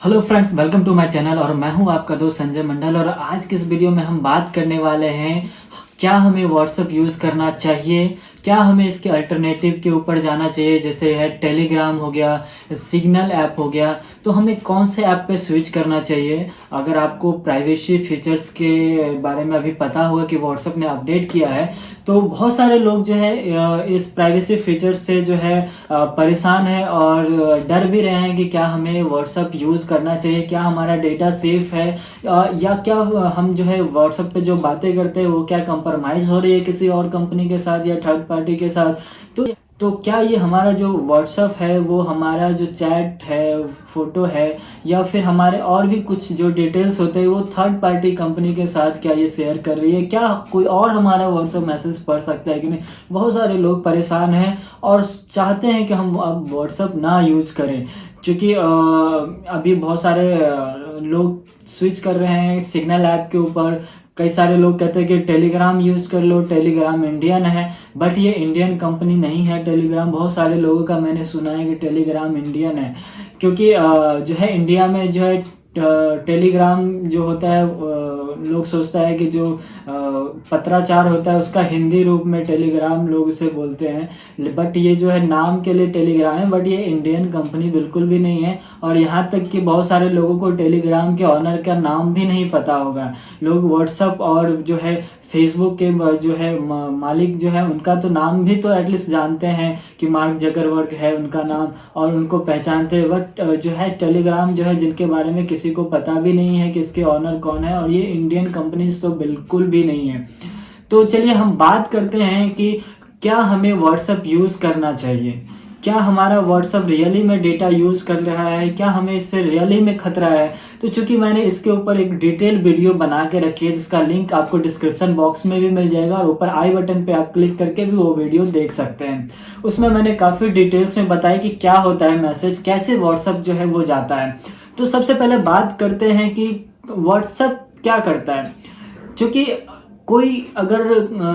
Hello friends, welcome to my channel और मैं हूं आपका दोस्त संजय मंडल। और आज की इस वीडियो में हम बात करने वाले हैं क्या हमें व्हाट्सएप यूज़ करना चाहिए, क्या हमें इसके अल्टरनेटिव के ऊपर जाना चाहिए, जैसे है टेलीग्राम हो गया, सिग्नल ऐप हो गया। तो हमें कौन से ऐप पे स्विच करना चाहिए। अगर आपको प्राइवेसी फीचर्स के बारे में अभी पता होगा कि व्हाट्सएप ने अपडेट किया है, तो बहुत सारे लोग जो है इस प्राइवेसी फीचर्स से जो है परेशान है और डर भी रहे हैं कि क्या हमें व्हाट्सएप यूज़ करना चाहिए, क्या हमारा डेटा सेफ है, या क्या हम जो है व्हाट्सएप पे जो बातें करते हैं वो क्या कंप्रोमाइज़ हो रही है किसी और कंपनी के साथ या थर्ड पार्टी के साथ। तो क्या ये हमारा जो व्हाट्सएप है वो हमारा जो चैट है, फोटो है, या फिर हमारे और भी कुछ जो डिटेल्स होते हैं वो थर्ड पार्टी कंपनी के साथ क्या ये शेयर कर रही है, क्या कोई और हमारा व्हाट्सएप मैसेज पढ़ सकता है कि नहीं। बहुत सारे लोग परेशान हैं और चाहते हैं कि हम अब व्हाट्सएप ना यूज़ करें, क्योंकि अभी बहुत सारे लोग स्विच कर रहे हैं सिग्नल ऐप के ऊपर। कई सारे लोग कहते हैं कि टेलीग्राम यूज़ कर लो, टेलीग्राम इंडियन है, बट ये इंडियन कंपनी नहीं है टेलीग्राम। बहुत सारे लोगों का मैंने सुना है कि टेलीग्राम इंडियन है, क्योंकि जो है इंडिया में जो है टेलीग्राम जो होता है लोग सोचता है कि जो पत्राचार होता है उसका हिंदी रूप में टेलीग्राम लोग उसे बोलते हैं, बट ये जो है नाम के लिए टेलीग्राम है, बट ये इंडियन कंपनी बिल्कुल भी नहीं है। और यहाँ तक कि बहुत सारे लोगों को टेलीग्राम के ऑनर का नाम भी नहीं पता होगा। लोग व्हाट्सएप और जो है फेसबुक के जो है मालिक जो है उनका तो नाम भी तो एटलीस्ट जानते हैं कि मार्क जकरबर्ग है उनका नाम, और उनको पहचानते हैं। बट जो है टेलीग्राम जो है जिनके बारे में किसी को पता भी नहीं है कि इसके ऑनर कौन है, और ये इंडियन कंपनीज तो बिल्कुल भी नहीं है। तो चलिए हम बात करते हैं कि क्या हमें व्हाट्सएप यूज़ करना चाहिए, क्या हमारा व्हाट्सएप रियली में डेटा यूज़ कर रहा है, क्या हमें इससे रियली में खतरा है। तो चूंकि मैंने इसके ऊपर एक डिटेल वीडियो बना के रखी है जिसका लिंक आपको डिस्क्रिप्शन बॉक्स में भी मिल जाएगा, और ऊपर आई बटन पे आप क्लिक करके भी वो वीडियो देख सकते हैं। उसमें मैंने काफ़ी डिटेल्स में बताया कि क्या होता है मैसेज, कैसे व्हाट्सएप जो है वो जाता है। तो सबसे पहले बात करते हैं कि व्हाट्सएप क्या करता है। क्योंकि कोई अगर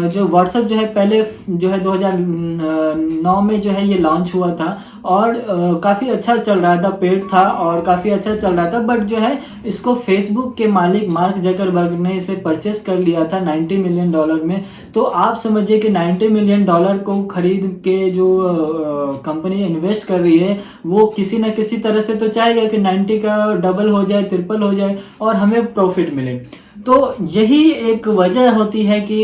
जो व्हाट्सएप जो है पहले जो है 2009 में जो है ये लॉन्च हुआ था, और काफ़ी अच्छा चल रहा था, पेड था और काफ़ी अच्छा चल रहा था। बट जो है इसको फेसबुक के मालिक मार्क जकरबर्ग ने इसे परचेस कर लिया था $90 मिलियन में। तो आप समझिए कि $90 मिलियन को खरीद के जो कंपनी इन्वेस्ट कर रही है वो किसी न किसी तरह से तो चाहेगा कि 90 का डबल हो जाए, ट्रिपल हो जाए और हमें प्रॉफिट मिले। तो यही एक वजह होती है कि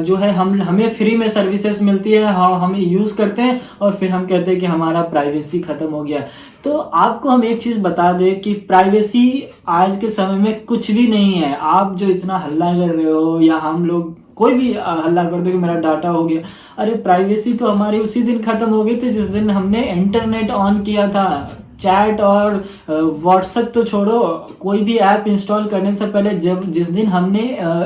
जो है हमें फ्री में सर्विसेज मिलती है, हम यूज़ करते हैं और फिर हम कहते हैं कि हमारा प्राइवेसी ख़त्म हो गया। तो आपको हम एक चीज़ बता दें कि प्राइवेसी आज के समय में कुछ भी नहीं है। आप जो इतना हल्ला कर रहे हो या हम लोग कोई भी हल्ला कर दो कि मेरा डाटा हो गया, अरे प्राइवेसी तो हमारी उसी दिन ख़त्म हो गई थी जिस दिन हमने इंटरनेट ऑन किया था। चैट और व्हाट्सएप तो छोड़ो, कोई भी ऐप इंस्टॉल करने से पहले जिस दिन हमने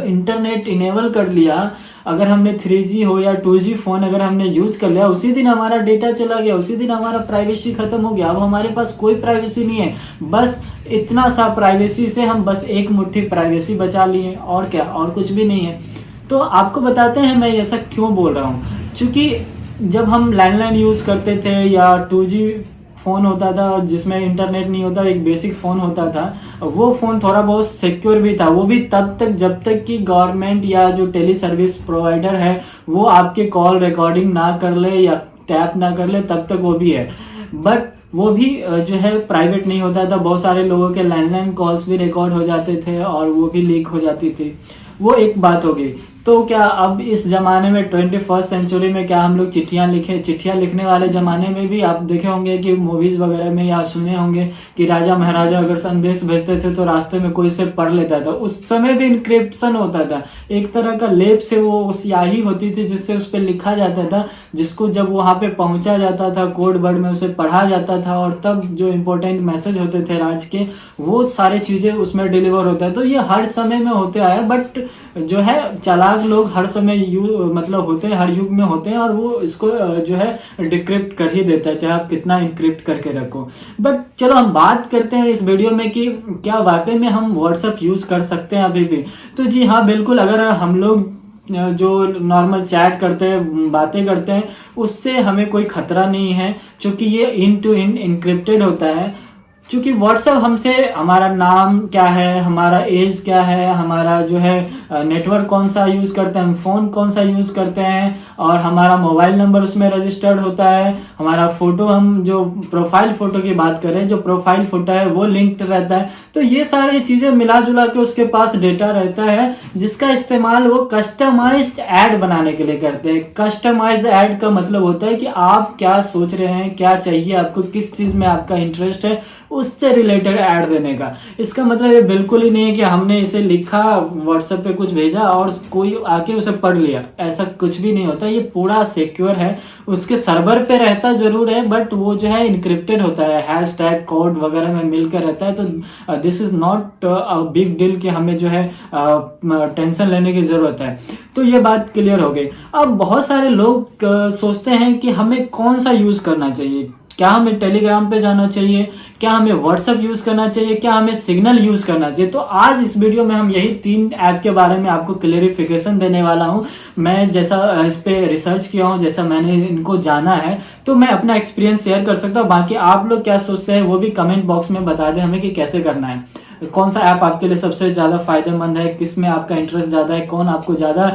इंटरनेट इनेबल कर लिया, अगर हमने 3G हो या 2G फ़ोन अगर हमने यूज़ कर लिया, उसी दिन हमारा डेटा चला गया, उसी दिन हमारा प्राइवेसी ख़त्म हो गया। अब हमारे पास कोई प्राइवेसी नहीं है। बस इतना सा प्राइवेसी से हम बस एक मुट्ठी प्राइवेसी बचा लिए, और क्या, और कुछ भी नहीं है। तो आपको बताते हैं मैं ऐसा क्यों बोल रहा हूँ। क्योंकि जब हम लैंडलाइन यूज़ करते थे या 2G फ़ोन होता था जिसमें इंटरनेट नहीं होता, एक बेसिक फ़ोन होता था, वो फ़ोन थोड़ा बहुत सिक्योर भी था। वो भी तब तक जब तक कि गवर्नमेंट या जो टेली सर्विस प्रोवाइडर है वो आपके कॉल रिकॉर्डिंग ना कर ले या टैप ना कर ले, तब तक वो भी है। बट वो भी जो है प्राइवेट नहीं होता था। बहुत सारे लोगों के लैंडलाइन कॉल्स भी रिकॉर्ड हो जाते थे और वो भी लीक हो जाती थी। वो एक बात हो गई। तो क्या अब इस ज़माने में 21st सेंचुरी में क्या हम लोग चिट्ठियाँ लिखने वाले ज़माने में भी आप देखे होंगे कि मूवीज़ वगैरह में या सुने होंगे कि राजा महाराजा अगर संदेश भेजते थे तो रास्ते में कोई से पढ़ लेता था। उस समय भी इंक्रिप्शन होता था, एक तरह का लेप से वो स्याही होती थी जिससे उस पर लिखा जाता था, जिसको जब वहाँ पे पहुँचा जाता था कोड वर्ड में उसे पढ़ा जाता था, और तब जो इम्पोर्टेंट मैसेज होते थे राज के वो सारी चीज़ें उसमें डिलीवर होता है। तो ये हर समय में होते आया, बट जो है चालाक लोग हर समय मतलब होते हैं, हर युग में होते हैं, और वो इसको जो है डिक्रिप्ट कर ही देता है चाहे आप कितना इंक्रिप्ट करके रखो। बट चलो हम बात करते हैं इस वीडियो में कि क्या वाकई में हम व्हाट्सएप यूज़ कर सकते हैं अभी भी। तो जी हाँ, बिल्कुल। अगर हम लोग जो नॉर्मल चैट करते हैं, बातें करते हैं, उससे हमें कोई खतरा नहीं है, क्योंकि ये इन टू इन इनक्रिप्टेड होता है। क्योंकि व्हाट्सएप हमसे हमारा नाम क्या है, हमारा एज क्या है, हमारा जो है नेटवर्क कौन सा यूज़ करते हैं, हम फ़ोन कौन सा यूज़ करते हैं, और हमारा मोबाइल नंबर उसमें रजिस्टर्ड होता है, हमारा फ़ोटो, हम जो प्रोफाइल फ़ोटो की बात करें, जो प्रोफाइल फ़ोटो है वो लिंक्ड रहता है। तो ये सारी चीज़ें मिला जुला के उसके पास डेटा रहता है, जिसका इस्तेमाल वो कस्टमाइज्ड ऐड बनाने के लिए करते हैं। कस्टमाइज्ड ऐड का मतलब होता है कि आप क्या सोच रहे हैं, क्या चाहिए आपको, किस चीज़ में आपका इंटरेस्ट है, उससे रिलेटेड ऐड देने का। इसका मतलब ये बिल्कुल ही नहीं है कि हमने इसे लिखा, व्हाट्सएप पे कुछ भेजा और कोई आके उसे पढ़ लिया, ऐसा कुछ भी नहीं होता। ये पूरा सिक्योर है, उसके सर्वर पे रहता जरूर है, बट वो जो है इनक्रिप्टेड होता है, हैशटैग कोड वगैरह में मिलकर रहता है। तो this is not a big deal कि हमें जो है टेंशन लेने की जरूरत है। तो ये बात क्लियर हो गई। अब बहुत सारे लोग सोचते हैं कि हमें कौन सा यूज करना चाहिए, क्या हमें टेलीग्राम पे जाना चाहिए, क्या हमें व्हाट्सएप यूज करना चाहिए, क्या हमें सिग्नल यूज करना चाहिए। तो आज इस वीडियो में हम यही 3 ऐप के बारे में आपको क्लेरिफिकेशन देने वाला हूं। मैं जैसा इस पे रिसर्च किया हूं, जैसा मैंने इनको जाना है, तो मैं अपना एक्सपीरियंस शेयर कर सकता हूं। बाकी आप लोग क्या सोचते हैं वो भी कमेंट बॉक्स में बता दें हमें कि कैसे करना है, कौन सा ऐप आपके लिए सबसे ज्यादा फायदेमंद है, किस में आपका इंटरेस्ट ज्यादा है, कौन आपको ज्यादा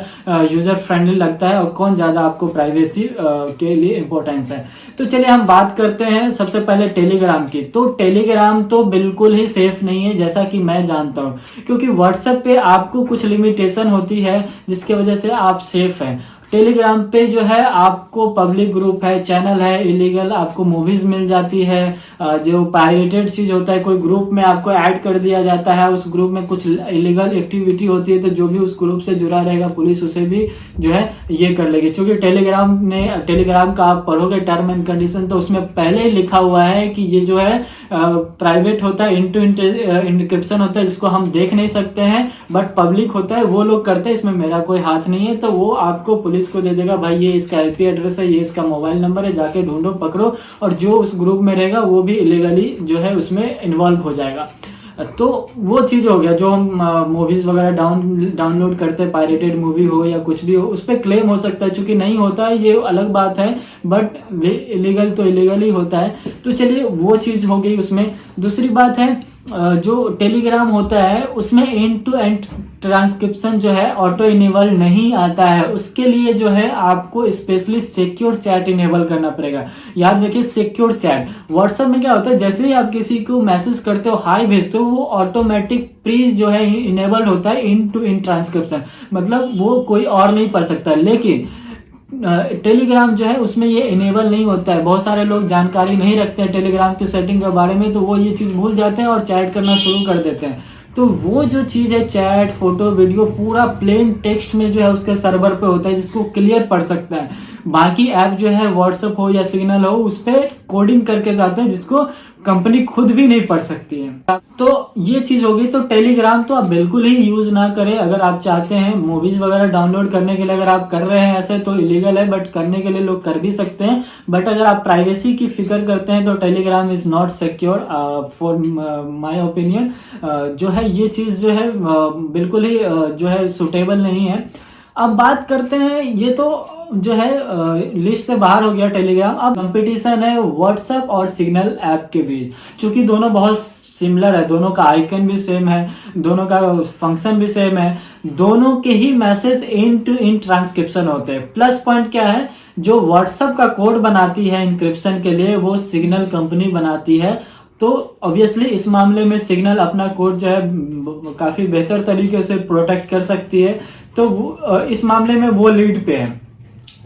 यूजर फ्रेंडली लगता है, और कौन ज्यादा आपको प्राइवेसी के लिए इंपॉर्टेंस है। तो चलिए हम बात करते हैं सबसे पहले टेलीग्राम की। तो टेलीग्राम तो बिल्कुल ही सेफ नहीं है, जैसा कि मैं जानता हूं, क्योंकि व्हाट्सएप पे आपको कुछ लिमिटेशन होती है जिसकी वजह से आप सेफ हैं। टेलीग्राम पे जो है आपको पब्लिक ग्रुप है, चैनल है, इलीगल आपको मूवीज मिल जाती है, जो पायरेटेड चीज होता है, कोई ग्रुप में आपको ऐड कर दिया जाता है, उस ग्रुप में कुछ इलीगल एक्टिविटी होती है, तो जो भी उस ग्रुप से जुड़ा रहेगा पुलिस उसे भी जो है ये कर लेगी। क्योंकि टेलीग्राम का आप पढ़ोगे टर्म एंड कंडीशन, तो उसमें पहले ही लिखा हुआ है कि ये जो है प्राइवेट होता है, इंक्रिप्शन होता है, जिसको हम देख नहीं सकते हैं, बट पब्लिक होता है, वो लोग करते हैं, इसमें मेरा कोई हाथ नहीं है। तो वो आपको पुलिस को दे देगा, भाई ये इसका आईपी एड्रेस है, ये इसका मोबाइल नंबर है, जाके ढूंढो पकड़ो, और जो उस ग्रुप में रहेगा वो भी इलीगली जो है उसमें इन्वॉल्व हो जाएगा। तो वो चीज हो गया। जो हम मूवीज वगैरह डाउनलोड करते हैं, पायरेटेड मूवी हो या कुछ भी हो, उस पर क्लेम हो सकता है, चूंकि नहीं होता है ये अलग बात है, बट इलीगल तो इलीगल ही होता है। तो चलिए वो चीज हो गई उसमें। दूसरी बात है, जो टेलीग्राम होता है उसमें एंड टू एंड ट्रांसक्रिप्शन जो है ऑटो इनेबल नहीं आता है। उसके लिए जो है आपको स्पेशली सिक्योर चैट इनेबल करना पड़ेगा। याद रखिए, सिक्योर चैट। व्हाट्सएप में क्या होता है, जैसे ही आप किसी को मैसेज करते हो, हाई भेजते हो, वो ऑटोमेटिक प्री जो है इनेबल्ड होता है इन टू इन ट्रांसक्रिप्शन, मतलब वो कोई और नहीं पढ़ सकता। लेकिन टेलीग्राम जो है उसमें ये इनेबल नहीं होता है। बहुत सारे लोग जानकारी नहीं रखते हैं टेलीग्राम की सेटिंग के बारे में, तो वो ये चीज भूल जाते हैं और चैट करना शुरू कर देते हैं। तो वो जो चीज है, चैट, फोटो, वीडियो, पूरा प्लेन टेक्स्ट में जो है उसके सर्वर पे होता है, जिसको क्लियर पढ़ सकता है। बाकी ऐप जो है व्हाट्सएप हो या सिग्नल हो, उस पर कोडिंग करके जाते हैं, जिसको कंपनी खुद भी नहीं पढ़ सकती है। तो ये चीज होगी। तो टेलीग्राम तो आप बिल्कुल ही यूज ना करें। अगर आप चाहते हैं मूवीज वगैरह डाउनलोड करने के लिए, अगर आप कर रहे हैं ऐसे, तो इलीगल है, बट करने के लिए लोग कर भी सकते हैं। बट अगर आप प्राइवेसी की फिक्र करते हैं तो Telegram is not secure for my opinion. जो है ये चीज जो है बिल्कुल ही जो है सुटेबल नहीं है। अब बात करते हैं, ये तो जो है लिस्ट से बाहर हो गया टेलीग्राम। अब कंपटीशन है व्हाट्सएप और सिग्नल ऐप के बीच, क्योंकि दोनों बहुत सिमिलर है, दोनों का आइकन भी सेम है, दोनों का फंक्शन भी सेम है, दोनों के ही message end to end transcription होते हैं। प्लस पॉइंट क्या है, जो व्हाट्सएप का कोड बनाती है इंक्रिप्शन के लिए, वो सिग्नल कंपनी बनाती है। तो ऑब्वियसली इस मामले में सिग्नल अपना कोड जो है काफी बेहतर तरीके से प्रोटेक्ट कर सकती है, तो इस मामले में वो लीड पे है।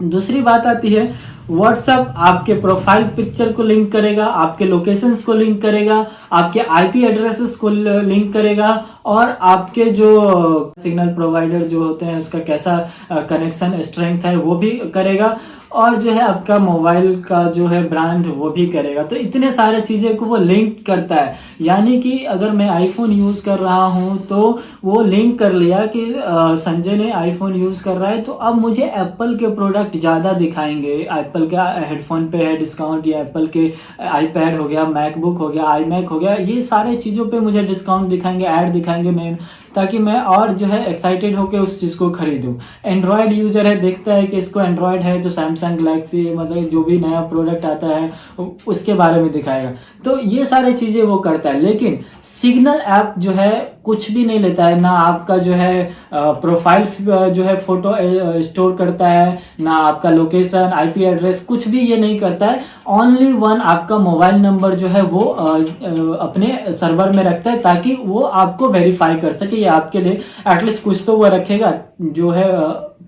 दूसरी बात आती है, व्हाट्सएप आपके प्रोफाइल पिक्चर को लिंक करेगा, आपके लोकेशंस को लिंक करेगा, आपके आईपी एड्रेसेस को लिंक करेगा, और आपके जो सिग्नल प्रोवाइडर जो होते हैं उसका कैसा कनेक्शन स्ट्रेंथ है वो भी करेगा, और जो है आपका मोबाइल का जो है ब्रांड वो भी करेगा। तो इतने सारे चीजें को वो लिंक करता है। यानी कि अगर मैं आईफोन यूज कर रहा हूं तो वो लिंक कर लिया कि संजय ने आईफोन यूज कर रहा है, तो अब मुझे एप्पल के प्रोडक्ट ज्यादा दिखाएंगे एप्पल का हेडफोन पे है डिस्काउंट, या एप्पल के आईपैड हो गया, मैकबुक हो गया, आईमैक हो गया, ये सारे चीज़ों पे मुझे डिस्काउंट दिखाएंगे, ऐड दिखाएंगे नहीं, ताकि मैं और जो है एक्साइटेड होकर उस चीज़ को खरीदूँ। एंड्रॉयड यूज़र है, देखता है कि इसको एंड्रॉयड है तो सैमसंग गैलेक्सी मतलब जो भी नया प्रोडक्ट आता है उसके बारे में दिखाएगा। तो ये सारी चीज़ें वो करता है। लेकिन सिग्नल ऐप जो है कुछ भी नहीं लेता है, ना आपका जो है प्रोफाइल जो है फोटो स्टोर करता है, ना आपका लोकेशन, आईपी एड्रेस, कुछ भी ये नहीं करता है। ओनली वन आपका मोबाइल नंबर जो है वो अपने सर्वर में रखता है, ताकि वो आपको वेरीफाई कर सके। ये आपके लिए एटलीस्ट कुछ तो वो रखेगा जो है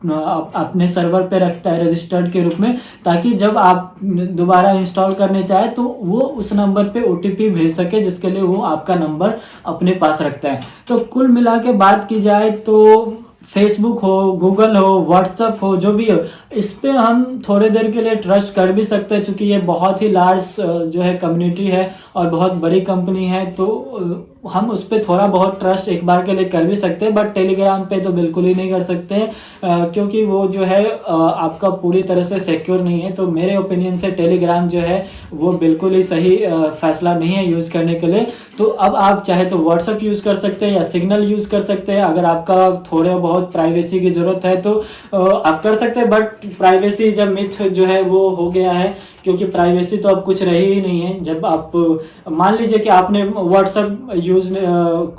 अपने सर्वर पे रखता है रजिस्टर्ड के रूप में, ताकि जब आप दोबारा इंस्टॉल करने चाहे तो वो उस नंबर पे ओटीपी भेज सके, जिसके लिए वो आपका नंबर अपने पास रखता है। तो कुल मिला के बात की जाए तो फेसबुक हो, गूगल हो, व्हाट्सएप हो, जो भी हो, इस पे हम थोड़े देर के लिए ट्रस्ट कर भी सकते हैं, क्योंकि ये बहुत ही लार्ज जो है कम्युनिटी है और बहुत बड़ी कंपनी है, तो हम उस पर थोड़ा बहुत ट्रस्ट एक बार के लिए कर भी सकते हैं। बट टेलीग्राम पे तो बिल्कुल ही नहीं कर सकते, क्योंकि वो जो है आपका पूरी तरह से सिक्योर नहीं है। तो मेरे ओपिनियन से टेलीग्राम जो है वो बिल्कुल ही सही फैसला नहीं है यूज़ करने के लिए। तो अब आप चाहे तो व्हाट्सएप यूज़ कर सकते हैं या सिग्नल यूज़ कर सकते हैं। अगर आपका थोड़े बहुत प्राइवेसी की ज़रूरत है तो आप कर सकते हैं, बट प्राइवेसी जब मिथ जो है वो हो गया है, क्योंकि प्राइवेसी तो अब कुछ रही ही नहीं है। जब आप मान लीजिए कि आपने व्हाट्सएप यूज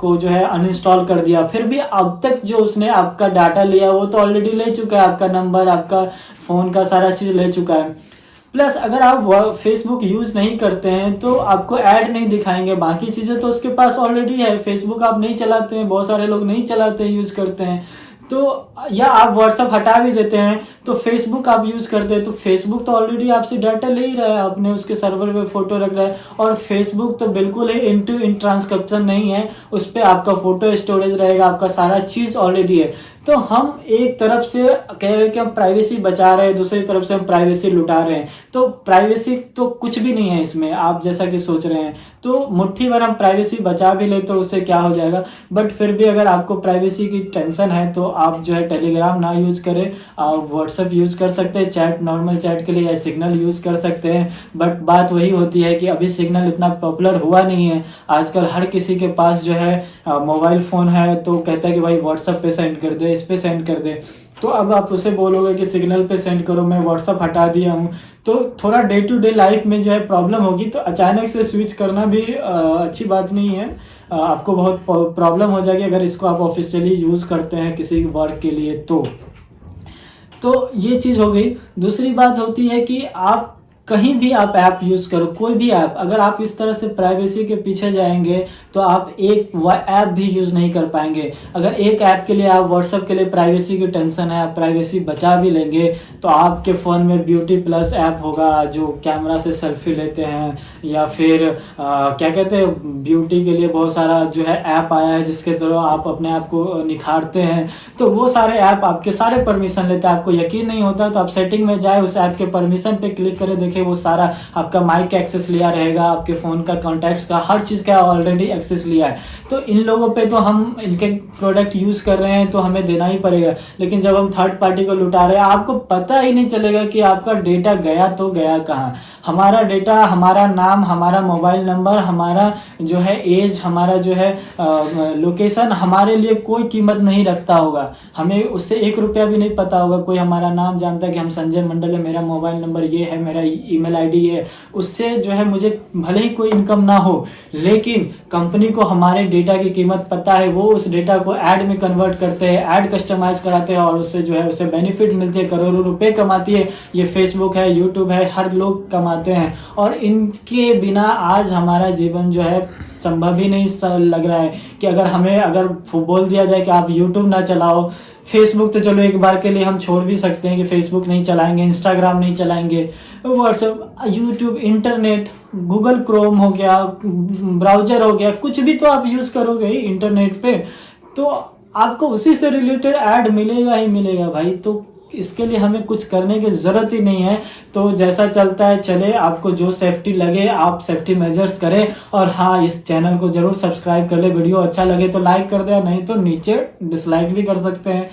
को जो है अनइंस्टॉल कर दिया, फिर भी अब तक जो उसने आपका डाटा लिया वो तो ऑलरेडी ले चुका है, आपका नंबर, आपका फ़ोन का सारा चीज़ ले चुका है। प्लस अगर आप फेसबुक यूज़ नहीं करते हैं तो आपको ऐड नहीं दिखाएंगे, बाकी चीज़ें तो उसके पास ऑलरेडी है। फेसबुक आप नहीं चलाते हैं, बहुत सारे लोग नहीं चलाते हैं, यूज़ करते हैं, तो या आप व्हाट्सएप हटा भी देते हैं तो फेसबुक आप यूज़ करते हैं, तो फेसबुक तो ऑलरेडी आपसे डाटा ले ही रहा है, आपने उसके सर्वर पे फोटो रख रहा है। और फेसबुक तो बिल्कुल ही इन टू इन ट्रांसक्रिप्शन नहीं है, उस पर आपका फोटो स्टोरेज रहेगा, आपका सारा चीज़ ऑलरेडी है। तो हम एक तरफ से कह रहे हैं कि हम प्राइवेसी बचा रहे हैं, दूसरी तरफ से हम प्राइवेसी लुटा रहे हैं। तो प्राइवेसी तो कुछ भी नहीं है इसमें, आप जैसा कि सोच रहे हैं। तो मुट्ठी भर हम प्राइवेसी बचा भी ले तो उससे क्या हो जाएगा। बट फिर भी अगर आपको प्राइवेसी की टेंशन है तो आप जो है टेलीग्राम ना यूज़ करें, आप व्हाट्सएप यूज़ कर सकते हैं चैट, नॉर्मल चैट के लिए, या सिग्नल यूज़ कर सकते हैं। बट बात वही होती है कि अभी सिग्नल इतना पॉपुलर हुआ नहीं है। आजकल हर किसी के पास जो है मोबाइल फ़ोन है, तो कहता है कि भाई व्हाट्सएप पे सेंड कर दे, इस पे सेंड कर दे। तो अब आप उसे बोलोगे कि सिग्नल पे सेंड करो, मैं व्हाट्सएप हटा दिया हूँ, तो थोड़ा डे टू डे लाइफ में जो है प्रॉब्लम होगी। तो अचानक से स्विच करना भी अच्छी बात नहीं है, आपको बहुत प्रॉब्लम हो जाएगी अगर इसको आप ऑफिशियली यूज़ करते हैं किसी वर्क के लिए। तो ये चीज़ हो गई। दूसरी बात होती है कि आप कहीं भी आप ऐप यूज़ करो, कोई भी ऐप, अगर आप इस तरह से प्राइवेसी के पीछे जाएंगे तो आप एक ऐप भी यूज़ नहीं कर पाएंगे। अगर एक ऐप के लिए आप व्हाट्सएप के लिए प्राइवेसी की टेंशन है, आप प्राइवेसी बचा भी लेंगे, तो आपके फ़ोन में ब्यूटी प्लस ऐप होगा जो कैमरा से सेल्फी लेते हैं, या फिर क्या कहते हैं, ब्यूटी के लिए बहुत सारा जो है ऐप आया है जिसके थ्रू आप अपने आप को निखारते हैं। तो वो सारे ऐप आपके सारे परमिशन लेते हैं। आपको यकीन नहीं होता तो आप सेटिंग में जाए, उस ऐप के परमिशन पे क्लिक करें, देखें वो सारा आपका माइक एक्सेस लिया रहेगा, आपके फ़ोन का, कॉन्टैक्ट्स का, हर चीज़ का ऑलरेडी एक्सेस लिया है। तो इन लोगों पे तो हम इनके प्रोडक्ट यूज़ कर रहे हैं तो हमें देना ही पड़ेगा। लेकिन जब हम थर्ड पार्टी को लुटा रहे हैं, आपको पता ही नहीं चलेगा कि आपका डेटा गया तो गया कहाँ। हमारा डेटा, हमारा नाम, हमारा मोबाइल नंबर, हमारा जो है एज, हमारा जो है लोकेशन हमारे लिए कोई कीमत नहीं रखता होगा। हमें उससे 1 रुपया भी नहीं पता होगा। कोई हमारा नाम जानता है कि हम संजय मंडल है, मेरा मोबाइल नंबर ये है, मेरा ईमेल आईडी है, उससे जो है मुझे भले ही कोई इनकम ना हो, लेकिन कंपनी को हमारे डेटा की कीमत पता है। वो उस डेटा को ऐड में कन्वर्ट करते हैं, ऐड कस्टमाइज कराते हैं, और उससे जो है उसे बेनिफिट मिलते हैं, करोड़ों रुपए कमाती है। ये फेसबुक है, यूट्यूब है, हर लोग कमाते हैं, और इनके बिना आज हमारा जीवन जो है संभव ही नहीं लग रहा है। कि अगर बोल दिया जाए कि आप यूट्यूब ना चलाओ, फेसबुक तो चलो एक बार के लिए हम छोड़ भी सकते हैं कि फेसबुक नहीं चलाएंगे, इंस्टाग्राम नहीं चलाएंगे, WhatsApp, YouTube, internet, Google Chrome हो गया, ब्राउजर हो गया, कुछ भी तो आप यूज़ करोगे ही इंटरनेट पे, तो आपको उसी से रिलेटेड ऐड मिलेगा ही मिलेगा भाई। तो इसके लिए हमें कुछ करने की ज़रूरत ही नहीं है। तो जैसा चलता है चले, आपको जो सेफ्टी लगे आप सेफ्टी मेजर्स करें। और हाँ, इस चैनल को ज़रूर सब्सक्राइब कर ले, वीडियो अच्छा लगे तो लाइक कर दे, नहीं तो नीचे डिसलाइक भी कर सकते हैं।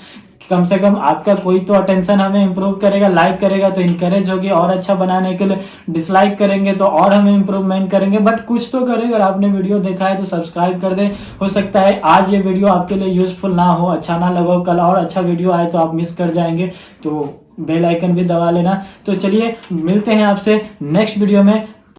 कम से कम आपका कोई तो अटेंशन हमें इम्प्रूव करेगा, लाइक करेगा तो इंकरेज होगी और अच्छा बनाने के लिए, डिसलाइक करेंगे तो और हमें इम्प्रूवमेंट करेंगे, बट कुछ तो करें। अगर आपने वीडियो देखा है तो सब्सक्राइब कर दें। हो सकता है आज ये वीडियो आपके लिए यूजफुल ना हो, अच्छा ना लगा, कल और अच्छा वीडियो आए तो आप मिस कर जाएंगे, तो बेल आइकन भी दबा लेना। तो चलिए मिलते हैं आपसे नेक्स्ट वीडियो में।